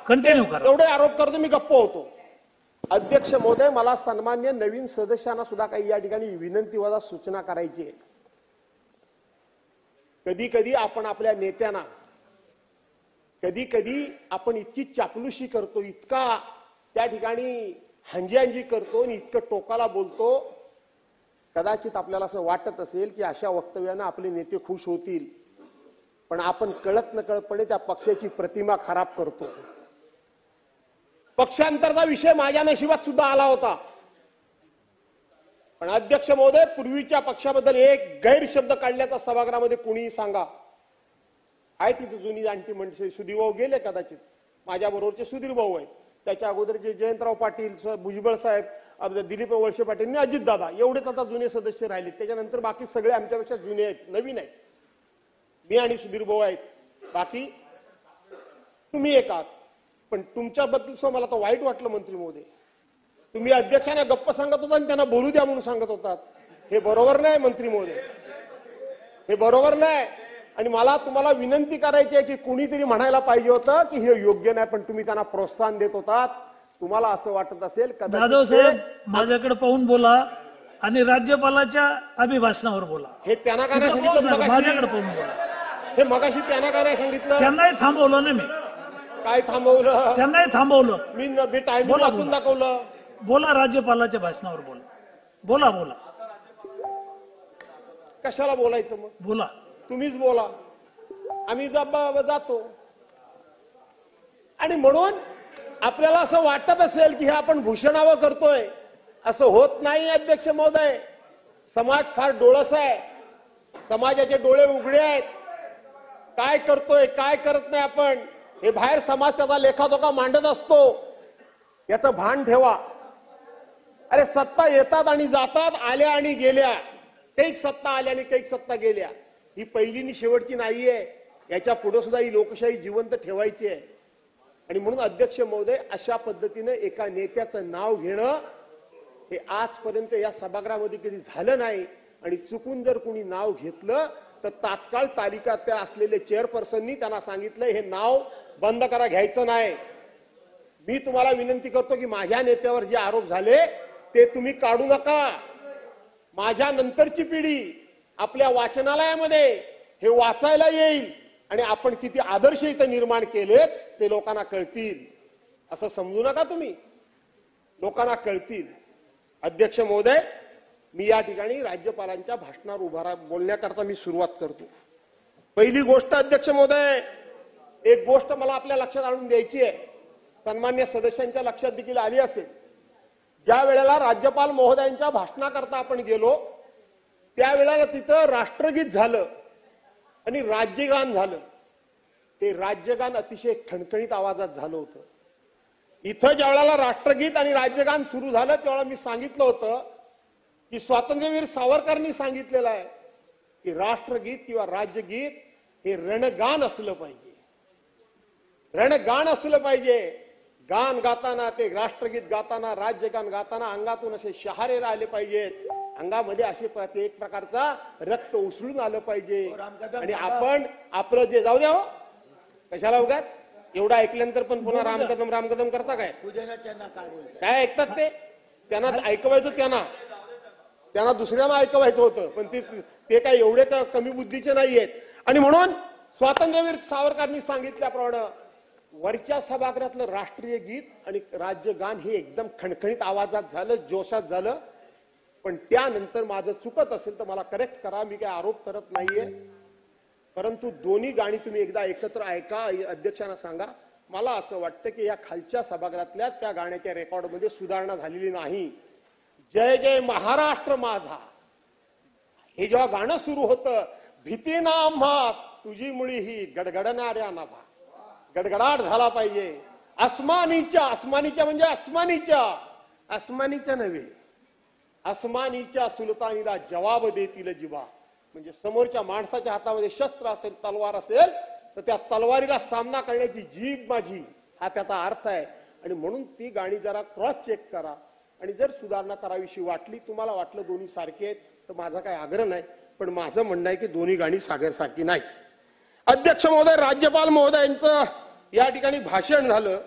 Continue करा. एवढे आरोप करतो मी गप्प होतो. अध्यक्ष महोदय, मला सन्मान्य नवीन सदस्यांना सुद्धा काही या ठिकाणी विनंती वजा सूचना करायची आहे. कधी कधी आपण आपल्या नेत्यांना कधी आपण इतकी चापलुशी करतो, इतका त्या ठिकाणी हंजी करतो आणि इतकं टोकाला बोलतो. कदाचित आपल्याला असं वाटत असेल की अशा वक्तव्यानं आपले नेते खुश होतील, पण आपण कळत नकळतपणे त्या पक्षाची प्रतिमा खराब करतो. पक्षांतरचा विषय माझ्या नशिबात सुद्धा आला होता, पण अध्यक्ष महोदय, पूर्वीच्या पक्षाबद्दल एक गैरशब्द काढल्याचा सभागृहामध्ये कुणीही सांगा. आहे तिथे जुनी जाणती म्हणजे सुधीर भाऊ गेले, कदाचित माझ्या बरोबरचे सुधीर भाऊ आहेत, त्याच्या अगोदरचे जयंतराव पाटील, भुजबळ साहेब, दिलीप वळसे पाटील आणि अजित दादा, एवढेच आता जुने सदस्य राहिले. त्याच्यानंतर बाकी सगळे आमच्यापेक्षा जुने आहेत, नवीन आहेत. मी आणि सुधीर भाऊ आहेत, बाकी तुम्ही एक आहात. पण तुमच्याबद्दल मला तर वाईट वाटलं मंत्री महोदय. तुम्ही अध्यक्षांना गप्प सांगत होता आणि त्यांना बोलू द्या म्हणून सांगत होतात. हे बरोबर नाही मंत्री महोदय, हे बरोबर नाही. आणि मला तुम्हाला विनंती करायची आहे की कुणीतरी म्हणायला पाहिजे होतं की हे योग्य नाही, पण तुम्ही त्यांना प्रोत्साहन देत होतात. तुम्हाला असं वाटत असेल जाधव साहेब, माझ्याकडे पाहून बोला आणि राज्यपालाच्या अभिभाषणावर बोला. हे त्यांना काय सांगितलं? माझ्याकडे पाहून बोला. हे मगाशी त्यांना काय सांगितलं? त्यांनाही थांबवलं ना मी. काय थांबवलं? त्यांनाही थांबवलं. मी टायमिंग वाचून दाखवलं. बोला, राज्यपालाच्या भाषणावर बोला. बोला बोला. कशाला बोलायचं मग? बोला, तुम्हीच बोला, आम्ही जातो. आणि म्हणून आपल्याला असं वाटत असेल की हे आपण भूषणावं करतोय, असं होत नाही अध्यक्ष महोदय. समाज फार डोळस आहे, समाजाचे डोळे उघडे आहेत. काय करतोय काय करत नाही आपण हे बाहेर समाज त्याचा लेखाजोखा मांडत असतो, याचं भान ठेवा. अरे सत्ता येतात आणि जातात, आल्या आणि गेल्या. कैक सत्ता आल्या आणि कैक सत्ता गेल्या. ही पहिली आणि शेवटची नाहीये, याच्या पुढे सुद्धा ही लोकशाही जिवंत ठेवायची आहे. आणि म्हणून अध्यक्ष महोदय, अशा पद्धतीने एका नेत्याचं नाव घेणं हे आजपर्यंत या सभागृहामध्ये कधी झालं नाही. आणि चुकून जर कोणी नाव घेतलं तर तात्काळ तालिका त्या असलेले चेअरपर्सननी त्यांना सांगितलं हे नाव बंद करा, घ्यायचं नाही. मी तुम्हाला विनंती करतो की माझ्या नेत्यावर जे आरोप झाले ते तुम्ही काढू नका. माझ्या नंतरची पिढी आपल्या वाचनालयामध्ये हे वाचायला येईल आणि आपण किती आदर्श इथं निर्माण केलेत ते लोकांना कळतील. असं समजू नका तुम्ही, लोकांना कळतील. अध्यक्ष महोदय, मी या ठिकाणी राज्यपालांच्या भाषणावर बोलण्याकरता मी सुरुवात करतो. पहिली गोष्ट अध्यक्ष महोदय, एक गोष्ट मला आपल्या लक्षात आणून द्यायची आहे, सन्मान्य सदस्यांच्या लक्षात देखील आली असेल. ज्या वेळेला राज्यपाल महोदयांच्या भाषणाकरता आपण गेलो त्यावेळेला तिथं राष्ट्रगीत झालं आणि राज्यगान झालं. ते राज्यगान अतिशय खणखणीत आवाजात झालं होतं. इथं ज्या वेळेला राष्ट्रगीत आणि राज्यगान सुरू झालं त्यावेळेला मी सांगितलं होतं की स्वातंत्र्यवीर सावरकरांनी सांगितलेलं आहे की राष्ट्रगीत किंवा राज्यगीत हे रणगान असलं पाहिजे, रणगान असलं पाहिजे. गान गाताना, ते राष्ट्रगीत गाताना, राज्यगान गाताना अंगातून असे शहारे राहिले पाहिजेत, अंगामध्ये असे एक प्रकारचा रक्त उसळून आलं पाहिजे. आणि आपण आपलं जे जाऊ द्या हो, कशाला उगाच एवढं ऐकल्यानंतर पण पुन्हा रामकदम रामकदम करता काय? काय ऐकतात ते? त्यांना ऐकवायचं, त्यांना दुसऱ्यांना ऐकवायचं होतं, पण ते काय एवढे कमी बुद्धीचे नाहीयेत. आणि म्हणून स्वातंत्र्यवीर सावरकरांनी सांगितल्याप्रमाणे वरच्या सभागृहातलं राष्ट्रीय गीत आणि राज्यगान हे एकदम खणखणीत आवाजात झालं, जोशात झालं. पण त्यानंतर माझं चुकत असेल तर मला करेक्ट करा, मी काय आरोप करत नाहीये. परंतु दोन्ही गाणी तुम्ही एकदा एकत्र ऐका, अध्यक्षांना सांगा. मला असं वाटतं की या खालच्या सभागृहातल्या त्या गाण्याच्या रेकॉर्डमध्ये सुधारणा झालेली नाही. जय जय महाराष्ट्र माझा हे जेव्हा गाणं सुरू होतं, भीती ना आम्हा तुझी मुळी ही गडगडणाऱ्या नभा, गडगडाट झाला पाहिजे. आसमानीच्या म्हणजे आसमानीच्या नव्हे, आसमानीच्या सुलतानीला जवाब देतील जिवा. म्हणजे समोरच्या माणसाच्या हातामध्ये शस्त्र असेल, तलवार असेल, तर त्या तलवारीला सामना करण्याची जीभ माझी, हा त्याचा अर्थ आहे. आणि म्हणून ती गाणी जरा क्रॉस चेक करा. आणि जर सुधारणा करावीशी वाटली, तुम्हाला वाटलं दोन्ही सारखे आहेत, तर माझा काही आग्रह नाही, पण माझं म्हणणं आहे की दोन्ही गाणी सारखी नाही. अध्यक्ष महोदय, राज्यपाल महोदयांचं या ठिकाणी भाषण झालं.